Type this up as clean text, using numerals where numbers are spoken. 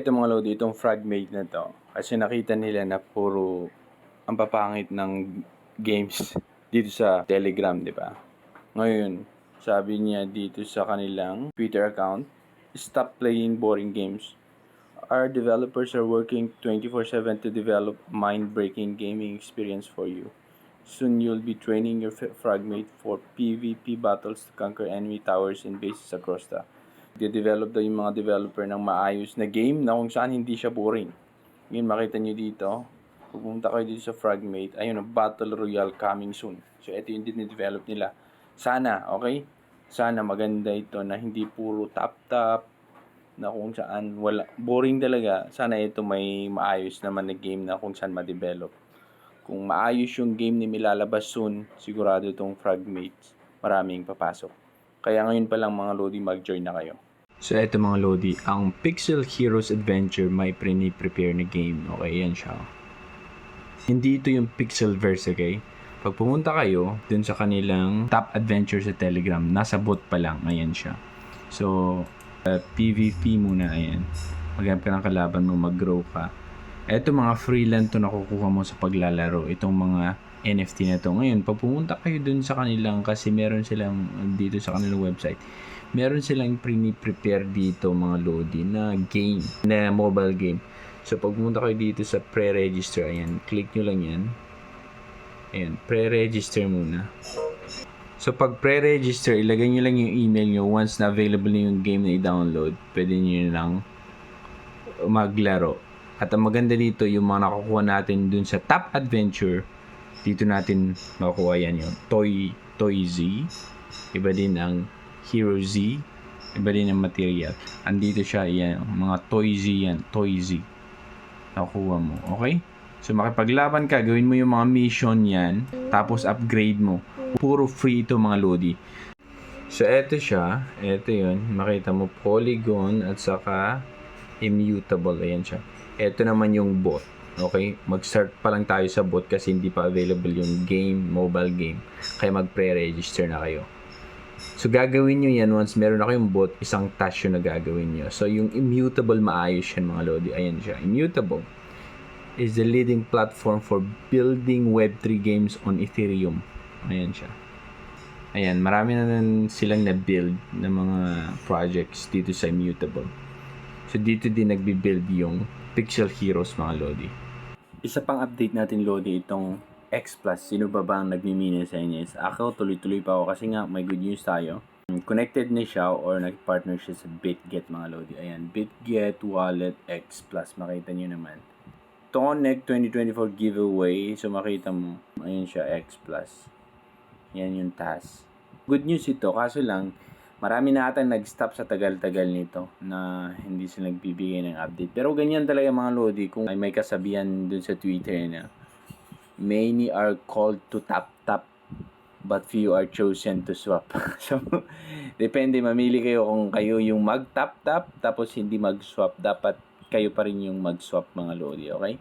Ito mga lodi, itong fragmate na to, kasi nakita nila na puro ang papangit ng games dito sa Telegram, di ba? Ngayon, sabi niya dito sa kanilang Twitter account, stop playing boring games. Our developers are working 24/7 to develop mind-breaking gaming experience for you. Soon you'll be training your fragmate for PvP battles to conquer enemy towers and bases across the de-develop daw yung mga developer ng maayos na game na kung saan hindi siya boring. Ngayon makita nyo dito, pupunta kayo dito sa Fragmate, ayun, Battle Royale coming soon. So ito yung din-develop nila. Sana, okay? Sana maganda ito na hindi puro tap-tap, na kung saan wala, boring talaga. Sana ito may maayos naman na game na kung saan ma-develop. Kung maayos yung game ni milalabas soon, sigurado itong Fragmates, maraming papasok. Kaya ngayon pa lang mga Lodi, mag-join na kayo. So eto mga Lodi, ang Pixel Heroes Adventure may prepare na game. Okay, yan siya. Hindi ito yung Pixelverse, okay? Pag pumunta kayo dun sa kanilang top adventure sa Telegram, nasa bot pa lang, ayan siya. So, PvP muna, ayan. Maghanap ka ng kalaban mo, mag-grow ka. Eto mga free lang to nakukuha mo sa paglalaro. Itong mga NFT na to. Ngayon, pag pumunta kayo dun sa kanilang, kasi meron silang dito sa kanilang website, meron silang prepare dito mga Lodi na game, na mobile game. So, pag pumunta kayo dito sa pre-register, ayan, click nyo lang yan. Ayan, pre-register muna. So, pag pre-register, ilagay nyo lang yung email nyo. Once na available na yung game na i-download, pwede nyo lang maglaro. At ang maganda dito, yung mga nakukuha natin dun sa top adventure, dito natin makukuha yan yung Toy Z. Iba din ang Hero Z. Iba din ang material. Andito siya, yan. Mga Toy Z yan. Toy Z. Nakukuha mo. Okay? So, makipaglaban ka. Gawin mo yung mga mission yan. Tapos, upgrade mo. Puro free ito mga Lodi. So, eto siya. Eto yun. Makita mo, polygon at saka immutable. Ayan siya. Eto naman yung bot. Okay? Mag-start pa lang tayo sa bot kasi hindi pa available yung game, mobile game. Kaya mag-pre-register na kayo. So, gagawin nyo yan once meron na kayong bot, isang task yun na gagawin nyo. So, yung immutable, maayos yan mga Lodi. Ayan siya. Immutable is the leading platform for building Web3 games on Ethereum. Ayan siya. Ayan, marami na silang na-build na mga projects dito sa Immutable. So, dito din nagbi-build yung Pixel Heroes mga Lodi. Isa pang update natin Lodi, itong X Plus. Sino ba ang nagmimina sa inyo? Ako, tuloy-tuloy pa ako kasi nga may good news tayo. Connected na siya or nag-partner siya sa BitGet mga Lodi. Ayan, BitGet Wallet X Plus. Makita nyo naman. Connect 2024 giveaway. So, makita mo. Ayan siya, X Plus. Yan yung task. Good news ito. Kaso lang, marami na ata nag-stop sa tagal-tagal nito na hindi sila nagbibigay ng update. Pero ganyan talaga mga Lodi. Kung may kasabihan dun sa Twitter na many are called to tap but few are chosen to swap. So, depende. Mamili kayo kung kayo yung mag-tap tapos hindi mag-swap. Dapat kayo pa rin yung mag-swap mga Lodi. Okay?